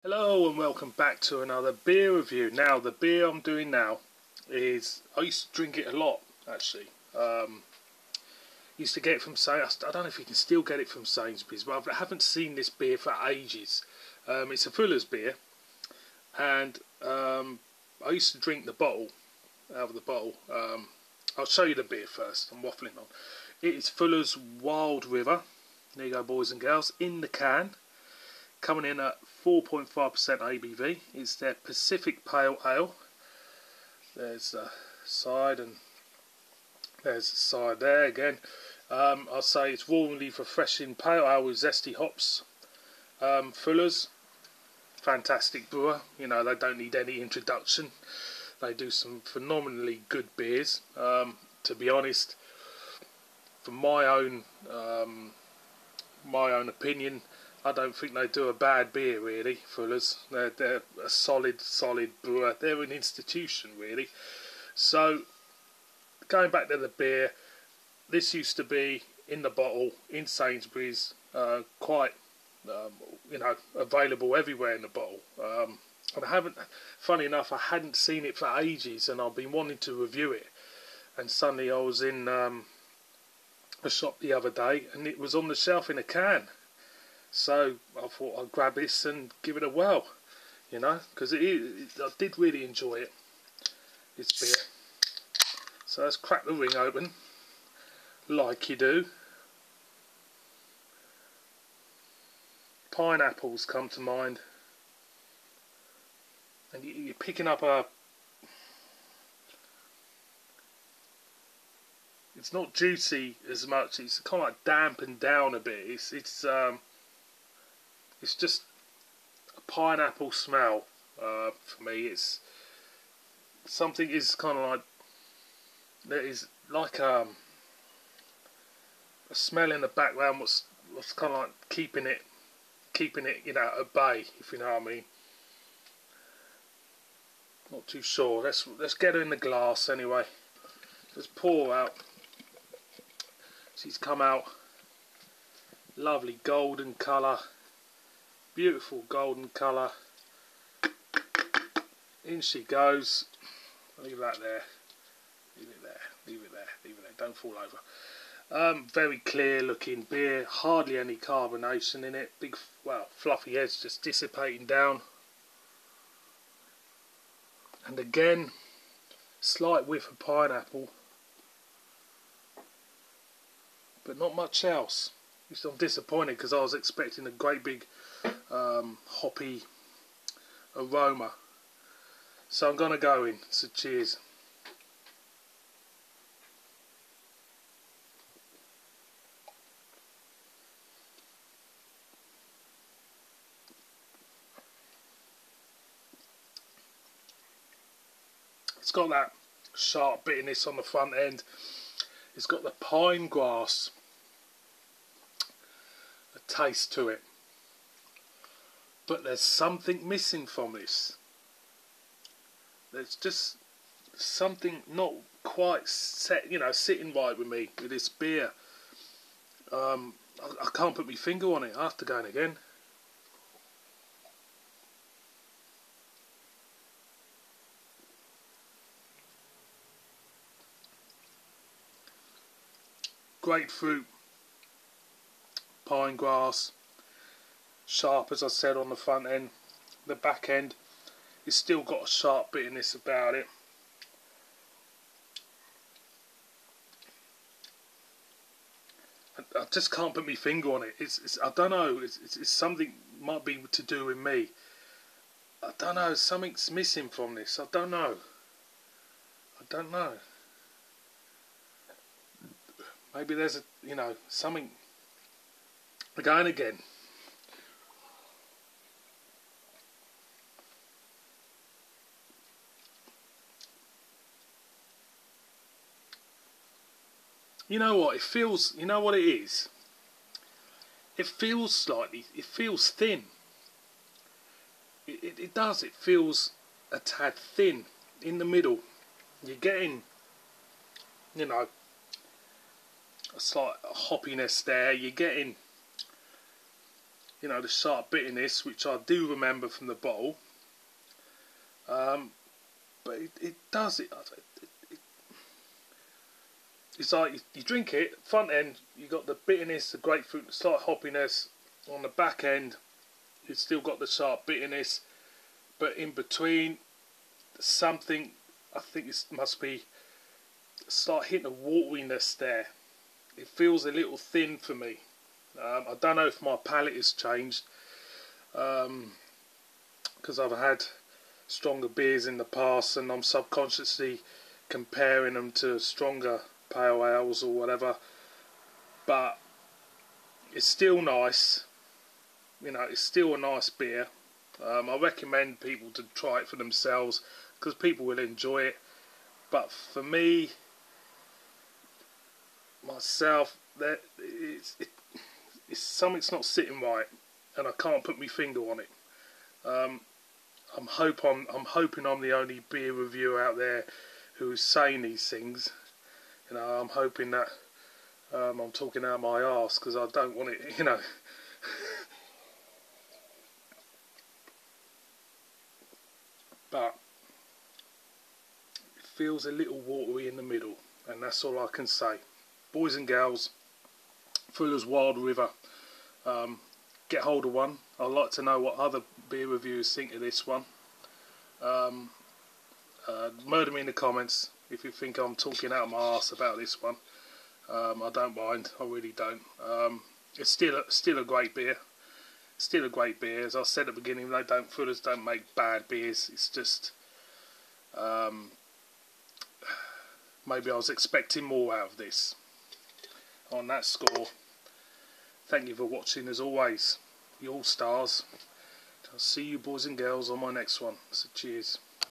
Hello and welcome back to another beer review. Now the beer I'm doing now is, I used to drink it a lot actually. Used to get it from Sainsbury's. I don't know if you can still get it from Sainsbury's, but I haven't seen this beer for ages. It's a Fuller's beer, and I used to drink the bottle, out of the bottle. I'll show you the beer first, I'm waffling on. It is Fuller's Wild River. There you go, boys and girls, in the can. Coming in at 4.5% ABV. It's their Pacific Pale Ale. There's the side and there's the side there again. I'll say it's warmly refreshing pale ale with zesty hops. Fuller's, fantastic brewer. You know, they don't need any introduction. They do some phenomenally good beers. To be honest, from my own opinion, I don't think they do a bad beer really, Fuller's. They're a solid brewer. They're an institution really. So, going back to the beer, this used to be in the bottle in Sainsbury's, quite available everywhere in the bottle. And I haven't, funny enough, I hadn't seen it for ages, and I've been wanting to review it. And suddenly I was in a shop the other day, and it was on the shelf in a can. So I thought I'd grab this and give it a whirl, you know, because I did really enjoy it, this beer. So let's crack the ring open, like you do. Pineapples come to mind, and you're picking up a. It's not juicy as much. It's kind of like dampened down a bit. It's just a pineapple smell for me. It's something is kind of like, there is like a smell in the background. What's kind of like keeping it at bay, if you know what I mean. Not too sure. Let's get her in the glass anyway. Let's pour out. She's come out lovely golden colour. Beautiful golden colour. In she goes. Leave that there. Leave it there. Leave it there. Leave it there. Don't fall over. Very clear looking beer. Hardly any carbonation in it. Big, well, fluffy heads just dissipating down. And again, slight whiff of pineapple. But not much else. I'm disappointed because I was expecting a great big hoppy aroma. So I'm gonna go in. So cheers. It's got that sharp bitterness on the front end. It's got the pine grass, a taste to it. But there's something missing from this. There's just something not quite sitting right with me with this beer. I can't put my finger on it. I have to go in again. Grapefruit, pine grass, sharp as I said on the front end. The back end, it's still got a sharp bitterness about it. I just can't put my finger on it. I don't know. It's something might be to do with me. I don't know. Something's missing from this. I don't know. Maybe there's something again. You know what? It feels. You know what it is. It feels thin. It does. It feels a tad thin in the middle. You're getting, a slight hoppiness there. You're getting you know, the sharp bitterness, which I do remember from the bottle. But it does it. It's like you drink it, front end, you got the bitterness, the grapefruit, the slight hoppiness. On the back end, it's still got the sharp bitterness, but in between, something, I think it must be, start hitting a wateriness there. It feels a little thin for me. I don't know if my palate has changed, because I've had stronger beers in the past and I'm subconsciously comparing them to stronger pale ales or whatever, but it's still nice. You know, it's still a nice beer. I recommend people to try it for themselves because people will enjoy it. But for me, myself, it's something's not sitting right, and I can't put my finger on it. I'm hoping I'm the only beer reviewer out there who's saying these things. You know, I'm hoping that I'm talking out my arse because I don't want it. You know. But it feels a little watery in the middle, and that's all I can say. Boys and girls, Fuller's Wild River, get hold of one. I'd like to know what other beer reviewers think of this one. Murder me in the comments if you think I'm talking out my arse about this one. I don't mind, I really don't. It's still a great beer. Still a great beer. As I said at the beginning, Fuller's don't make bad beers. It's just maybe I was expecting more out of this. On that score, thank you for watching as always. You all stars. I'll see you boys and girls on my next one. So cheers.